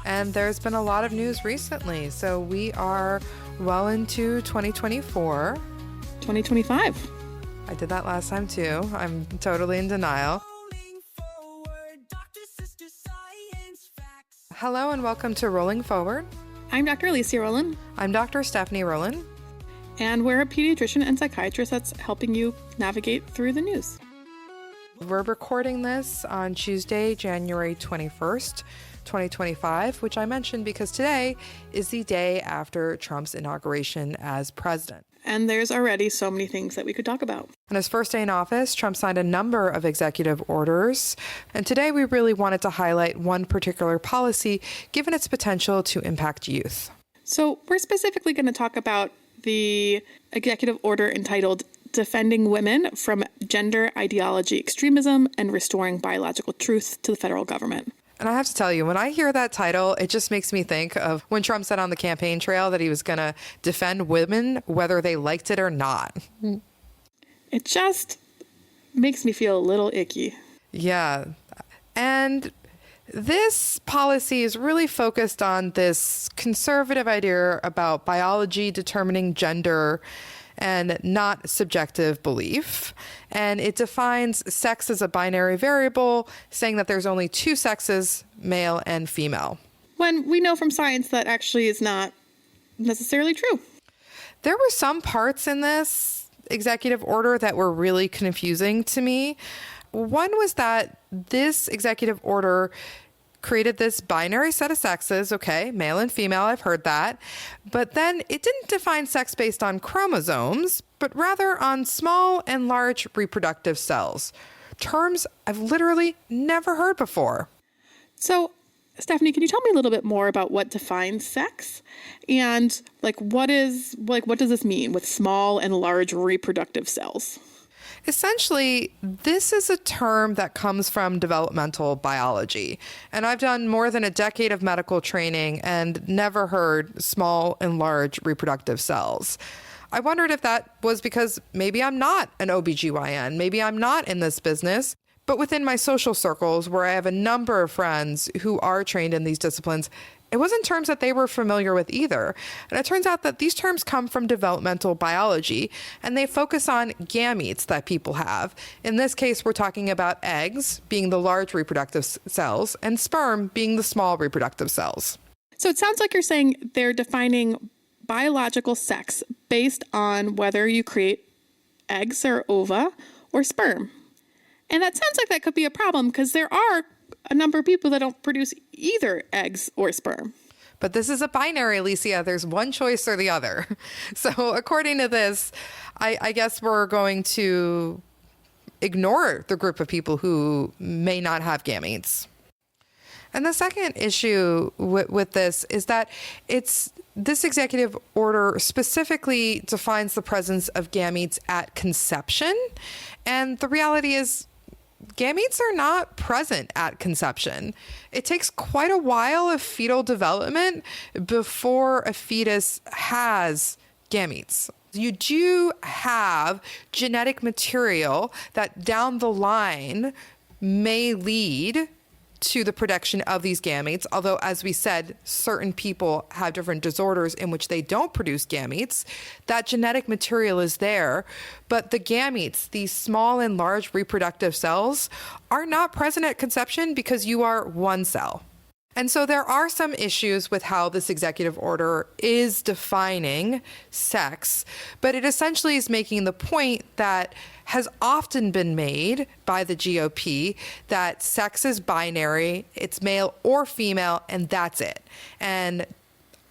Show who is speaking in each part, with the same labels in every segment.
Speaker 1: And there's been a lot of news recently. So we are well into 2024.
Speaker 2: 2025.
Speaker 1: I did that last time too. I'm totally in denial. Hello and welcome to Rolling Forward.
Speaker 2: I'm Dr. Alicia Rolin.
Speaker 1: I'm Dr. Stephanie Rolin.
Speaker 2: And we're a pediatrician and psychiatrist that's helping you navigate through the news.
Speaker 1: We're recording this on Tuesday, January 21st, 2025, which I mentioned because today is the day after Trump's inauguration as president.
Speaker 2: And there's already so many things that we could talk about.
Speaker 1: On his first day in office, Trump signed a number of executive orders. And today we really wanted to highlight one particular policy, given its potential to impact youth.
Speaker 2: So we're specifically going to talk about the executive order entitled Defending Women from Gender Ideology Extremism and Restoring Biological Truth to the Federal Government.
Speaker 1: And I have to tell you, when I hear that title, it just makes me think of when Trump said on the campaign trail that he was going to defend women, whether they liked it or not.
Speaker 2: It just makes me feel a little icky.
Speaker 1: Yeah. And this policy is really focused on this conservative idea about biology determining gender and not subjective belief. And it defines sex as a binary variable, saying that there's only two sexes, male and female.
Speaker 2: When we know from science that actually is not necessarily true.
Speaker 1: There were some parts in this executive order that were really confusing to me. One was that this executive order created this binary set of sexes, okay, male and female, I've heard that. But then it didn't define sex based on chromosomes, but rather on small and large reproductive cells. Terms I've literally never heard before.
Speaker 2: So, Stephanie, can you tell me a little bit more about what defines sex? And what does this mean with small and large reproductive cells?
Speaker 1: Essentially, this is a term that comes from developmental biology. And I've done more than a decade of medical training and never heard small and large reproductive cells. I wondered if that was because maybe I'm not an OBGYN, maybe I'm not in this business. But within my social circles, where I have a number of friends who are trained in these disciplines, it wasn't terms that they were familiar with either. And it turns out that these terms come from developmental biology, and they focus on gametes that people have. In this case, we're talking about eggs being the large reproductive cells and sperm being the small reproductive cells.
Speaker 2: So it sounds like you're saying they're defining biological sex based on whether you create eggs or ova or sperm. And that sounds like that could be a problem because there are a number of people that don't produce either eggs or sperm.
Speaker 1: But this is a binary, Alicia. There's one choice or the other. So according to this, I guess we're going to ignore the group of people who may not have gametes. And the second issue with this is that this executive order specifically defines the presence of gametes at conception. And the reality is, gametes are not present at conception. It takes quite a while of fetal development before a fetus has gametes. You do have genetic material that down the line may lead to the production of these gametes, although, as we said, certain people have different disorders in which they don't produce gametes. That genetic material is there, but the gametes, these small and large reproductive cells, are not present at conception because you are one cell. And so there are some issues with how this executive order is defining sex, but it essentially is making the point that has often been made by the GOP that sex is binary, it's male or female, and that's it. And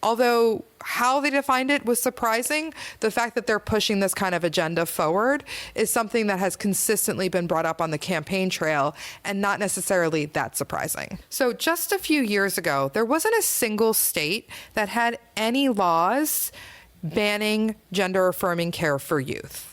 Speaker 1: although how they defined it was surprising, the fact that they're pushing this kind of agenda forward is something that has consistently been brought up on the campaign trail and not necessarily that surprising. So just a few years ago, there wasn't a single state that had any laws banning gender-affirming care for youth.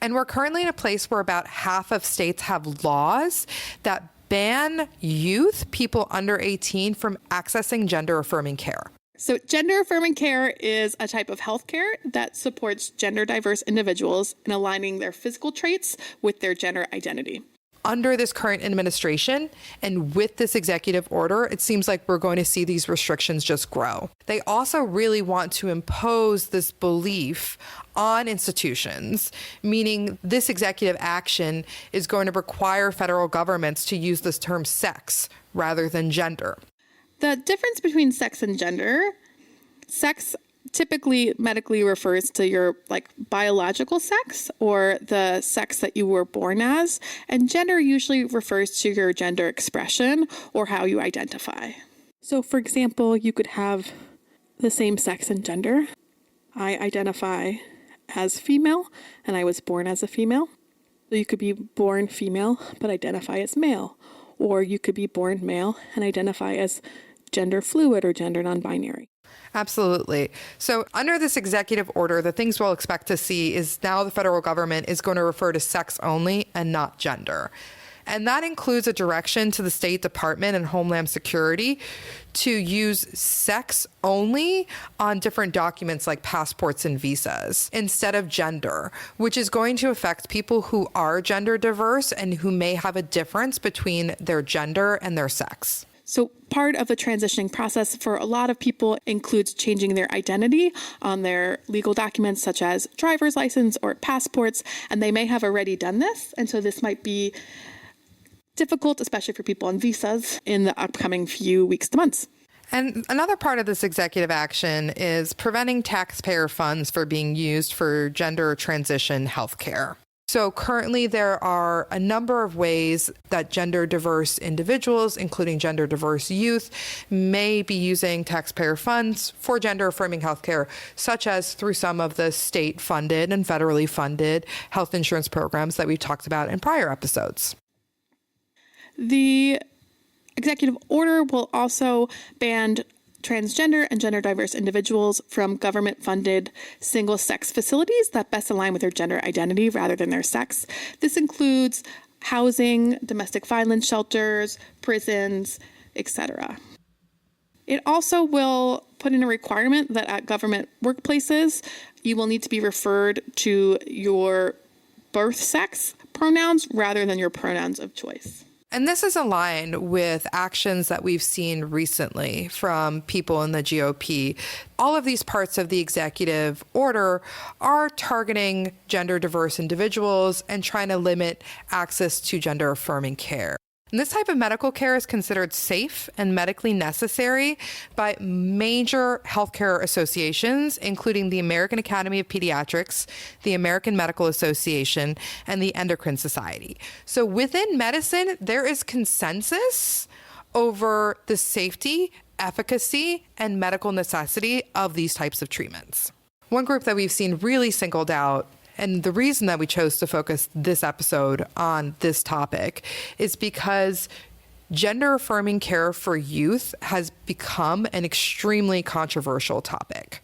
Speaker 1: And we're currently in a place where about half of states have laws that ban youth, people under 18, from accessing gender-affirming care.
Speaker 2: So gender-affirming care is a type of health care that supports gender-diverse individuals in aligning their physical traits with their gender identity.
Speaker 1: under this current administration and with this executive order, it seems like we're going to see these restrictions just grow. They also really want to impose this belief on institutions, meaning this executive action is going to require federal governments to use this term sex rather than gender.
Speaker 2: The difference between sex and gender, sex typically medically refers to your biological sex or the sex that you were born as, and gender usually refers to your gender expression or how you identify. So for example, you could have the same sex and gender. I identify as female and I was born as a female. So you could be born female but identify as male, or you could be born male and identify as gender fluid or gender non-binary.
Speaker 1: Absolutely. So under this executive order, the things we'll expect to see is now the federal government is going to refer to sex only and not gender. And that includes a direction to the State Department and Homeland Security to use sex only on different documents like passports and visas instead of gender, which is going to affect people who are gender diverse and who may have a difference between their gender and their sex.
Speaker 2: So part of the transitioning process for a lot of people includes changing their identity on their legal documents, such as driver's license or passports, and they may have already done this. And so this might be difficult, especially for people on visas in the upcoming few weeks to months.
Speaker 1: And another part of this executive action is preventing taxpayer funds for being used for gender transition healthcare. So currently there are a number of ways that gender diverse individuals, including gender diverse youth, may be using taxpayer funds for gender affirming healthcare, such as through some of the state funded and federally funded health insurance programs that we've talked about in prior episodes.
Speaker 2: The executive order will also ban transgender and gender diverse individuals from government-funded single-sex facilities that best align with their gender identity rather than their sex. This includes housing, domestic violence shelters, prisons, etc. It also will put in a requirement that at government workplaces, you will need to be referred to your birth sex pronouns rather than your pronouns of choice.
Speaker 1: And this is aligned with actions that we've seen recently from people in the GOP. All of these parts of the executive order are targeting gender diverse individuals and trying to limit access to gender affirming care. And this type of medical care is considered safe and medically necessary by major healthcare associations, including the American Academy of Pediatrics, the American Medical Association, and the Endocrine Society. So within medicine, there is consensus over the safety, efficacy, and medical necessity of these types of treatments. One group that we've seen really singled out, and the reason that we chose to focus this episode on this topic is because gender affirming care for youth has become an extremely controversial topic.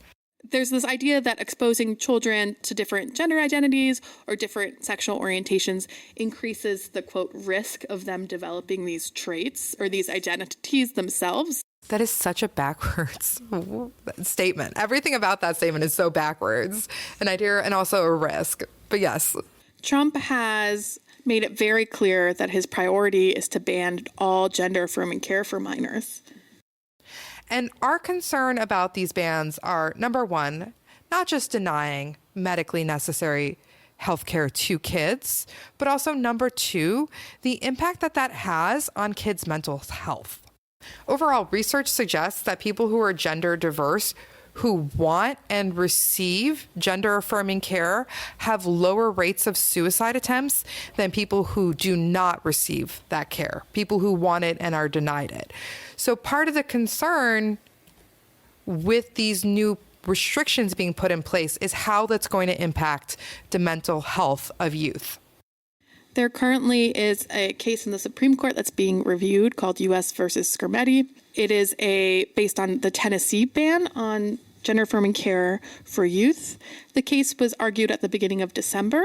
Speaker 2: There's this idea that exposing children to different gender identities or different sexual orientations increases the, quote, risk of them developing these traits or these identities themselves.
Speaker 1: That is such a backwards statement. Everything about that statement is so backwards. An idea and also a risk. But yes.
Speaker 2: Trump has made it very clear that his priority is to ban all gender affirming care for minors.
Speaker 1: And our concern about these bans are, number one, not just denying medically necessary healthcare to kids, but also number two, the impact that that has on kids' mental health. Overall, research suggests that people who are gender diverse, who want and receive gender affirming care, have lower rates of suicide attempts than people who do not receive that care, people who want it and are denied it. So part of the concern with these new restrictions being put in place is how that's going to impact the mental health of youth.
Speaker 2: There currently is a case in the Supreme Court that's being reviewed called U.S. versus Scarmetti. It is based on the Tennessee ban on gender affirming care for youth. The case was argued at the beginning of December.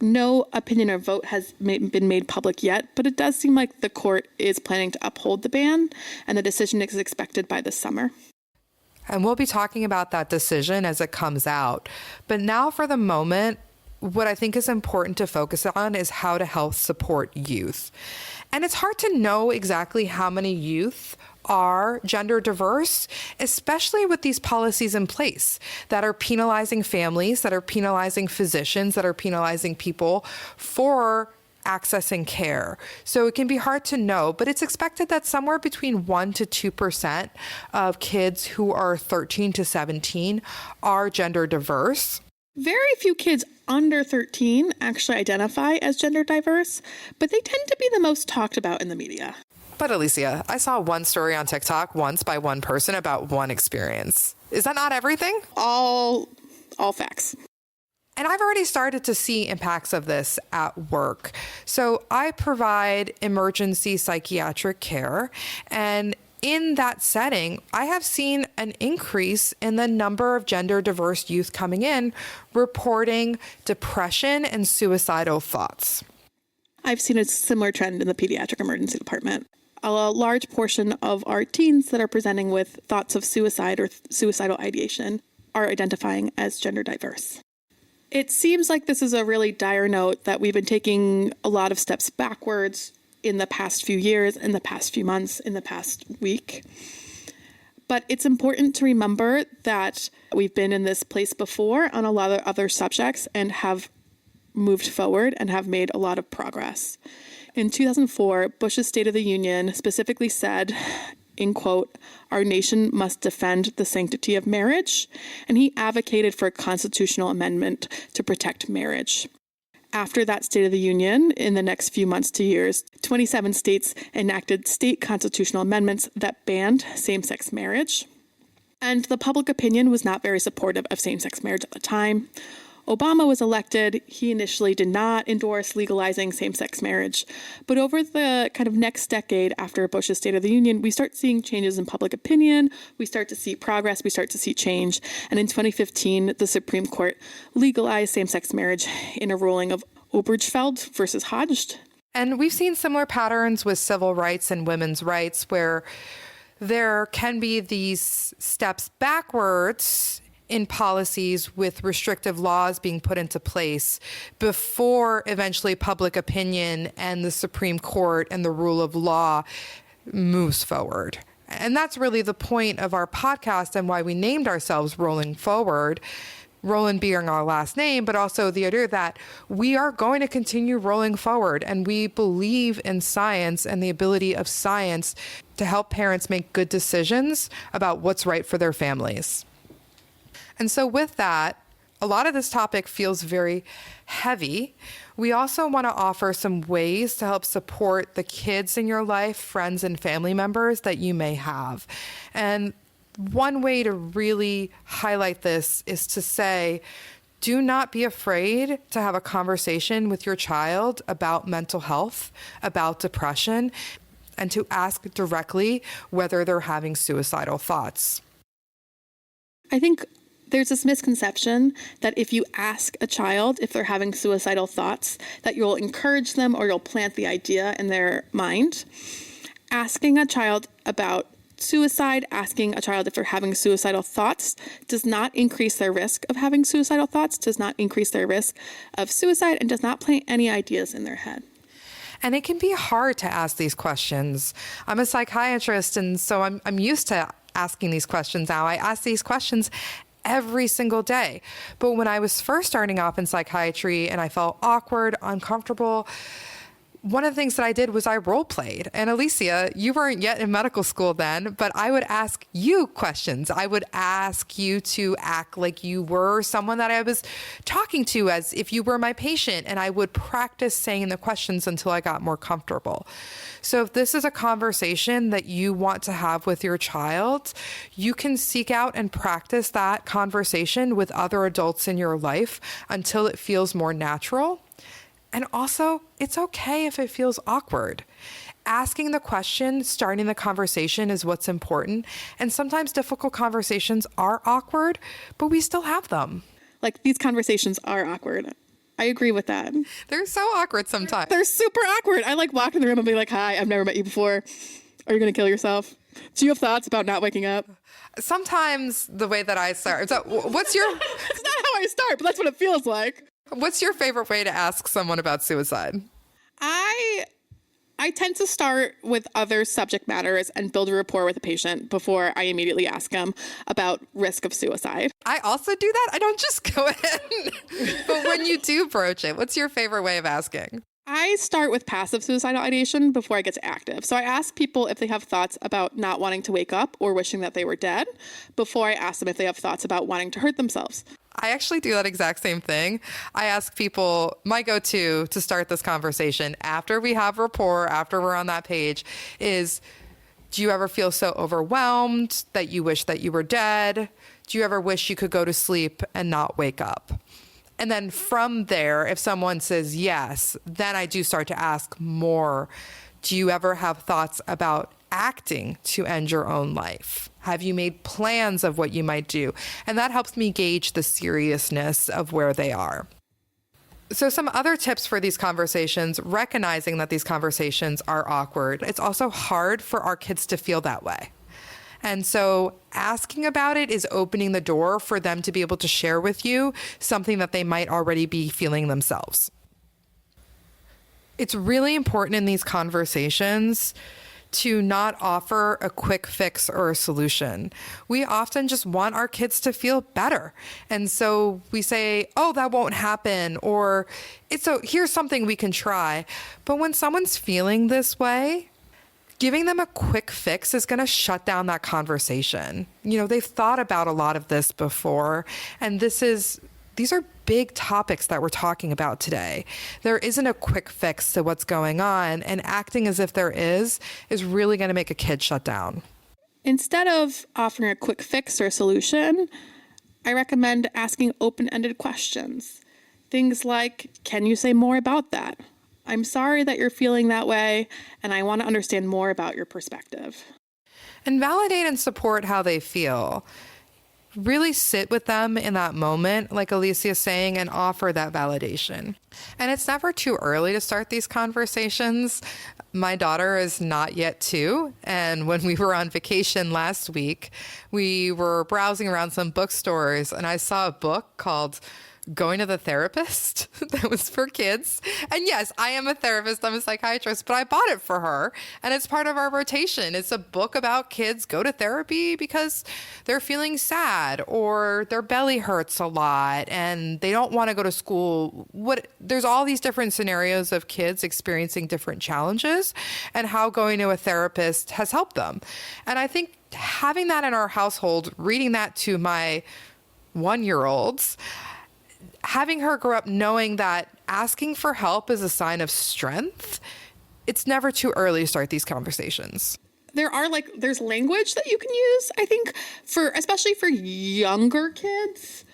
Speaker 2: No opinion or vote has been made public yet, but it does seem like the court is planning to uphold the ban, and the decision is expected by this summer.
Speaker 1: And we'll be talking about that decision as it comes out. But now for the moment, what I think is important to focus on is how to help support youth. And it's hard to know exactly how many youth are gender diverse, especially with these policies in place that are penalizing families, that are penalizing physicians, that are penalizing people for accessing care. So it can be hard to know, but it's expected that somewhere between 1% to 2% of kids who are 13 to 17 are gender diverse.
Speaker 2: Very few kids under 13 actually identify as gender diverse, but they tend to be the most talked about in the media.
Speaker 1: But Alicia, I saw one story on TikTok once by one person about one experience. Is that not everything?
Speaker 2: All facts.
Speaker 1: And I've already started to see impacts of this at work. So I provide emergency psychiatric care, and in that setting, I have seen an increase in the number of gender diverse youth coming in reporting depression and suicidal thoughts.
Speaker 2: I've seen a similar trend in the pediatric emergency department. A large portion of our teens that are presenting with thoughts of suicide or suicidal ideation are identifying as gender diverse. It seems like this is a really dire note that we've been taking a lot of steps backwards in the past few years, in the past few months, in the past week. But it's important to remember that we've been in this place before on a lot of other subjects and have moved forward and have made a lot of progress. In 2004, Bush's State of the Union specifically said, in quote, "Our nation must defend the sanctity of marriage," and he advocated for a constitutional amendment to protect marriage. After that State of the Union, in the next few months to years, 27 states enacted state constitutional amendments that banned same-sex marriage. And the public opinion was not very supportive of same-sex marriage at the time. Obama was elected. He initially did not endorse legalizing same-sex marriage. But over the kind of next decade after Bush's State of the Union, we start seeing changes in public opinion. We start to see progress. We start to see change. And in 2015, the Supreme Court legalized same-sex marriage in a ruling of Obergefell versus Hodge.
Speaker 1: And we've seen similar patterns with civil rights and women's rights where there can be these steps backwards in policies with restrictive laws being put into place before eventually public opinion and the Supreme Court and the rule of law moves forward. And that's really the point of our podcast and why we named ourselves Rolling Forward. Rolin being our last name, but also the idea that we are going to continue rolling forward, and we believe in science and the ability of science to help parents make good decisions about what's right for their families. And so with that, a lot of this topic feels very heavy. We also want to offer some ways to help support the kids in your life, friends and family members that you may have. And one way to really highlight this is to say, do not be afraid to have a conversation with your child about mental health, about depression, and to ask directly whether they're having suicidal thoughts.
Speaker 2: I think there's this misconception that if you ask a child if they're having suicidal thoughts, that you'll encourage them or you'll plant the idea in their mind. Asking a child about suicide, asking a child if they're having suicidal thoughts does not increase their risk of having suicidal thoughts, does not increase their risk of suicide, and does not plant any ideas in their head.
Speaker 1: And it can be hard to ask these questions. I'm a psychiatrist, and so I'm used to asking these questions now. I ask these questions every single day. But when I was first starting off in psychiatry and I felt awkward, uncomfortable, one of the things that I did was I role played. And Alicia, you weren't yet in medical school then, but I would ask you questions. I would ask you to act like you were someone that I was talking to as if you were my patient. And I would practice saying the questions until I got more comfortable. So if this is a conversation that you want to have with your child, you can seek out and practice that conversation with other adults in your life until it feels more natural. And also, it's okay if it feels awkward. Asking the question, starting the conversation is what's important. And sometimes difficult conversations are awkward, but we still have them.
Speaker 2: Like, these conversations are awkward. I agree with that.
Speaker 1: They're so awkward sometimes.
Speaker 2: They're super awkward. I like walk in the room and be like, "Hi, I've never met you before. Are you going to kill yourself? Do you have thoughts about not waking up?"
Speaker 1: Sometimes the way that I start, so what's your...
Speaker 2: It's not how I start, but that's what it feels like.
Speaker 1: What's your favorite way to ask someone about suicide?
Speaker 2: I tend to start with other subject matters and build a rapport with a patient before I immediately ask them about risk of suicide.
Speaker 1: I also do that. I don't just go ahead. But when you do broach it, what's your favorite way of asking?
Speaker 2: I start with passive suicidal ideation before I get to active. So I ask people if they have thoughts about not wanting to wake up or wishing that they were dead before I ask them if they have thoughts about wanting to hurt themselves.
Speaker 1: I actually do that exact same thing. I ask people, my go-to to start this conversation after we have rapport, after we're on that page, is, do you ever feel so overwhelmed that you wish that you were dead? Do you ever wish you could go to sleep and not wake up? And then from there, if someone says yes, then I do start to ask more. Do you ever have thoughts about acting to end your own life? Have you made plans of what you might do? And that helps me gauge the seriousness of where they are. So some other tips for these conversations, recognizing that these conversations are awkward. It's also hard for our kids to feel that way. And so asking about it is opening the door for them to be able to share with you something that they might already be feeling themselves. It's really important in these conversations to not offer a quick fix or a solution. We often just want our kids to feel better. And so we say, oh, that won't happen, or here's something we can try. But when someone's feeling this way, giving them a quick fix is going to shut down that conversation. They've thought about a lot of this before, and these are big topics that we're talking about today. There isn't a quick fix to what's going on, and acting as if there is really going to make a kid shut down.
Speaker 2: Instead of offering a quick fix or solution, I recommend asking open-ended questions. Things like, can you say more about that? I'm sorry that you're feeling that way, and I want to understand more about your perspective.
Speaker 1: And validate and support how they feel. Really sit with them in that moment, like Alicia is saying, and offer that validation. And it's never too early to start these conversations. My daughter is not yet 2. And when we were on vacation last week, we were browsing around some bookstores, and I saw a book called Going to the Therapist that was for kids. And yes, I am a therapist, I'm a psychiatrist, but I bought it for her, and it's part of our rotation. It's a book about kids go to therapy because they're feeling sad or their belly hurts a lot and they don't want to go to school. There's all these different scenarios of kids experiencing different challenges and how going to a therapist has helped them. And I think having that in our household, reading that to my 1-year-olds, having her grow up knowing that asking for help is a sign of strength, it's never too early to start these conversations.
Speaker 2: There's language that you can use, I think, especially for younger kids.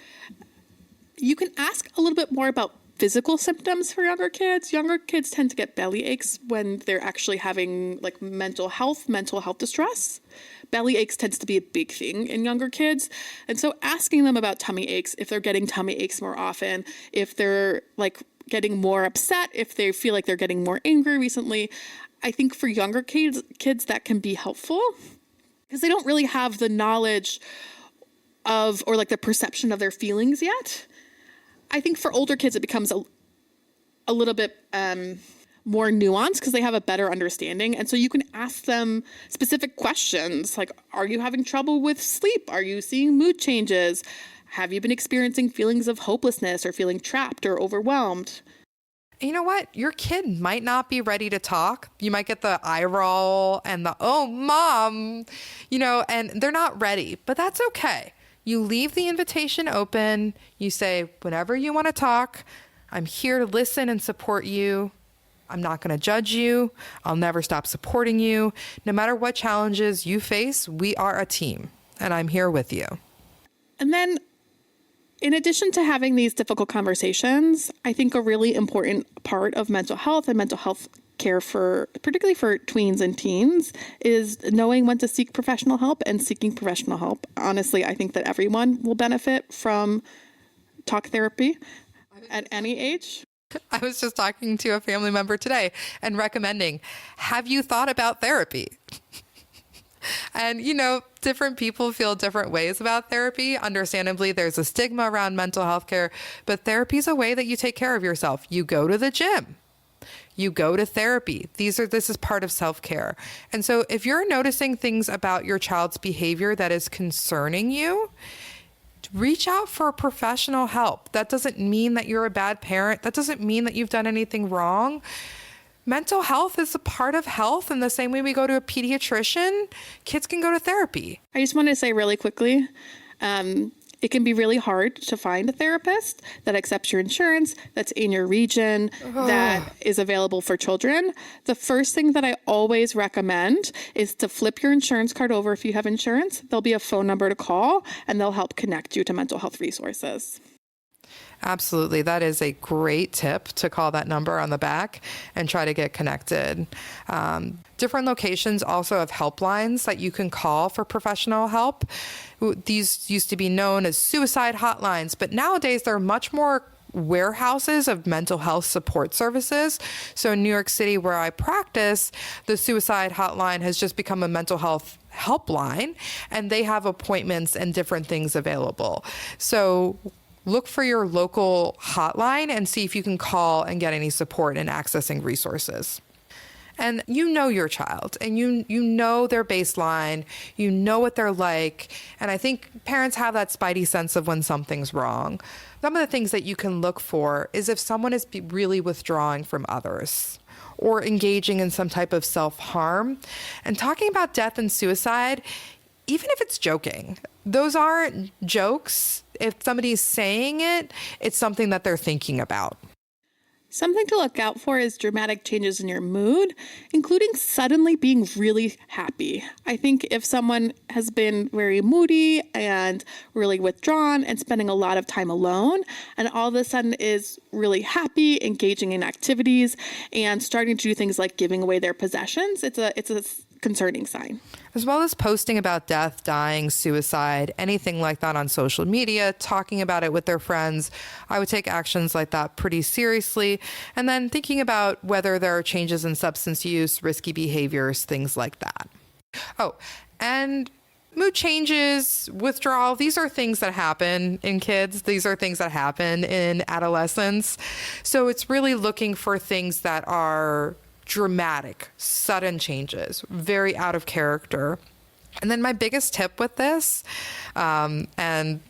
Speaker 2: You can ask a little bit more about physical symptoms for younger kids. Younger kids tend to get belly aches when they're actually having mental health distress. Belly aches tends to be a big thing in younger kids. And so asking them about tummy aches, if they're getting tummy aches more often, if they're getting more upset, if they feel like they're getting more angry recently, I think for younger kids that can be helpful because they don't really have the knowledge of or the perception of their feelings yet. I think for older kids, it becomes a little bit more nuanced because they have a better understanding. And so you can ask them specific questions like, are you having trouble with sleep? Are you seeing mood changes? Have you been experiencing feelings of hopelessness or feeling trapped or overwhelmed?
Speaker 1: You know what? Your kid might not be ready to talk. You might get the eye roll and the, oh, mom, and they're not ready, but that's okay. You leave the invitation open. You say, whenever you want to talk, I'm here to listen and support you. I'm not going to judge you. I'll never stop supporting you. No matter what challenges you face, we are a team, and I'm here with you.
Speaker 2: And then, in addition to having these difficult conversations, I think a really important part of mental health and mental health care particularly for tweens and teens, is knowing when to seek professional help and seeking professional help. Honestly, I think that everyone will benefit from talk therapy at any age.
Speaker 1: I was just talking to a family member today and recommending, have you thought about therapy? And, different people feel different ways about therapy. Understandably, there's a stigma around mental health care, but therapy is a way that you take care of yourself. You go to the gym. You go to therapy. This is part of self-care. And so if you're noticing things about your child's behavior that is concerning you, reach out for professional help. That doesn't mean that you're a bad parent. That doesn't mean that you've done anything wrong. Mental health is a part of health. In the same way we go to a pediatrician, kids can go to therapy.
Speaker 2: I just want to say really quickly, it can be really hard to find a therapist that accepts your insurance, that's in your region, that is available for children. The first thing that I always recommend is to flip your insurance card over if you have insurance. There'll be a phone number to call, and they'll help connect you to mental health resources.
Speaker 1: Absolutely. That is a great tip, to call that number on the back and try to get connected. Different locations also have helplines that you can call for professional help. These used to be known as suicide hotlines, but nowadays there are much more warehouses of mental health support services. So in New York City, where I practice, the suicide hotline has just become a mental health helpline, and they have appointments and different things available. So look for your local hotline and see if you can call and get any support in accessing resources. And you know your child, and you know their baseline, you know what they're like. And I think parents have that spidey sense of when something's wrong. Some of the things that you can look for is if someone is really withdrawing from others or engaging in some type of self-harm. And talking about death and suicide, even if it's joking, those aren't jokes. If somebody's saying it, it's something that they're thinking about.
Speaker 2: Something to look out for is dramatic changes in your mood, including suddenly being really happy. I think if someone has been very moody and really withdrawn and spending a lot of time alone, and all of a sudden is really happy, engaging in activities, and starting to do things like giving away their possessions, it's a concerning sign.
Speaker 1: As well as posting about death, dying, suicide, anything like that on social media, talking about it with their friends, I would take actions like that pretty seriously. And then thinking about whether there are changes in substance use, risky behaviors, things like that. Oh, and mood changes, withdrawal, these are things that happen in kids. These are things that happen in adolescence. So it's really looking for things that are dramatic, sudden changes, very out of character. And then my biggest tip with this, and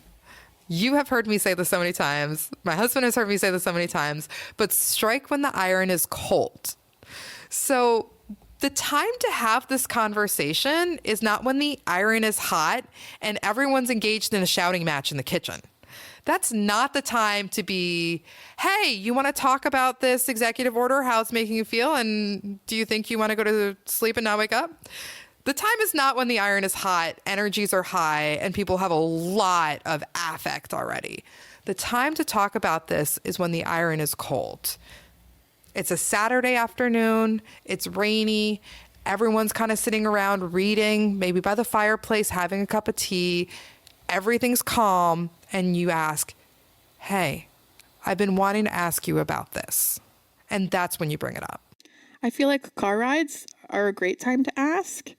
Speaker 1: you have heard me say this so many times, my husband has heard me say this so many times, but strike when the iron is cold. So the time to have this conversation is not when the iron is hot and everyone's engaged in a shouting match in the kitchen. That's not the time to be, hey, you want to talk about this executive order, how it's making you feel, and do you think you want to go to sleep and not wake up? The time is not when the iron is hot, energies are high, and people have a lot of affect already. The time to talk about this is when the iron is cold. It's a Saturday afternoon, it's rainy, everyone's kind of sitting around reading, maybe by the fireplace, having a cup of tea, everything's calm, and you ask, hey, I've been wanting to ask you about this. And that's when you bring it up.
Speaker 2: I feel like car rides are a great time to ask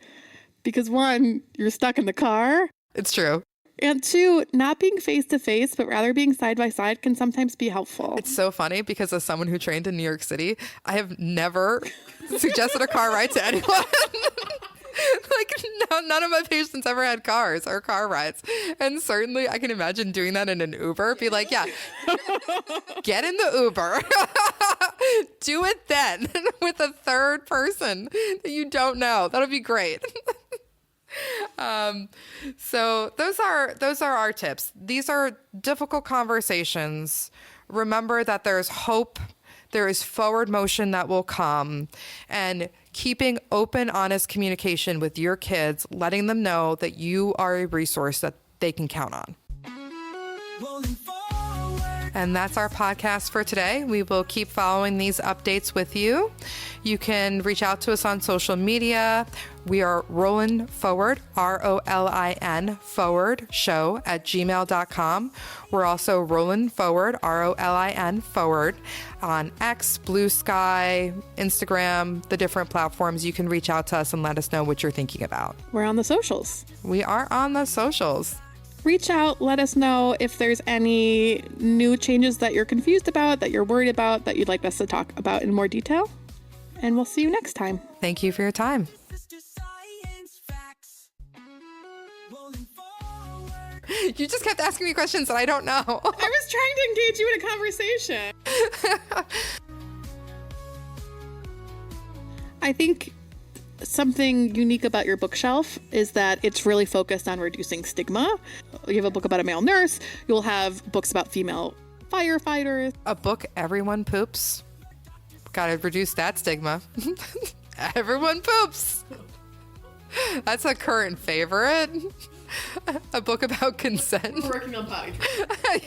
Speaker 2: because, one, you're stuck in the car.
Speaker 1: It's true.
Speaker 2: And two, not being face to face, but rather being side by side can sometimes be helpful.
Speaker 1: It's so funny because as someone who trained in New York City, I have never suggested a car ride to anyone. None of my patients ever had cars or car rides. And certainly I can imagine doing that in an Uber. Be like, yeah, get in the Uber. Do it then with a third person that you don't know. That'll be great. So those are our tips. These are difficult conversations. Remember that there's hope. There is forward motion that will come, and keeping open, honest communication with your kids, letting them know that you are a resource that they can count on.
Speaker 3: Rolling forward,
Speaker 1: And that's our podcast for today. We will keep following these updates with you. You can reach out to us on social media. We are Rolin Forward, ROLIN Forward Show at gmail.com. We're also Rolin Forward, ROLIN Forward on X, Blue Sky, Instagram, the different platforms. You can reach out to us and let us know what you're thinking about.
Speaker 2: We're on the socials.
Speaker 1: We are on the socials.
Speaker 2: Reach out, let us know if there's any new changes that you're confused about, that you're worried about, that you'd like us to talk about in more detail. And we'll see you next time.
Speaker 1: Thank you for your time. You just kept asking me questions that I don't know.
Speaker 2: I was trying to engage you in a conversation. I think something unique about your bookshelf is that it's really focused on reducing stigma. You have a book about a male nurse. You'll have books about female firefighters.
Speaker 1: A book everyone poops. Gotta reduce that stigma. Everyone poops. That's a current favorite. A book about consent.
Speaker 2: Working on potty.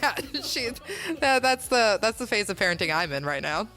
Speaker 1: Yeah, that's the phase of parenting I'm in right now.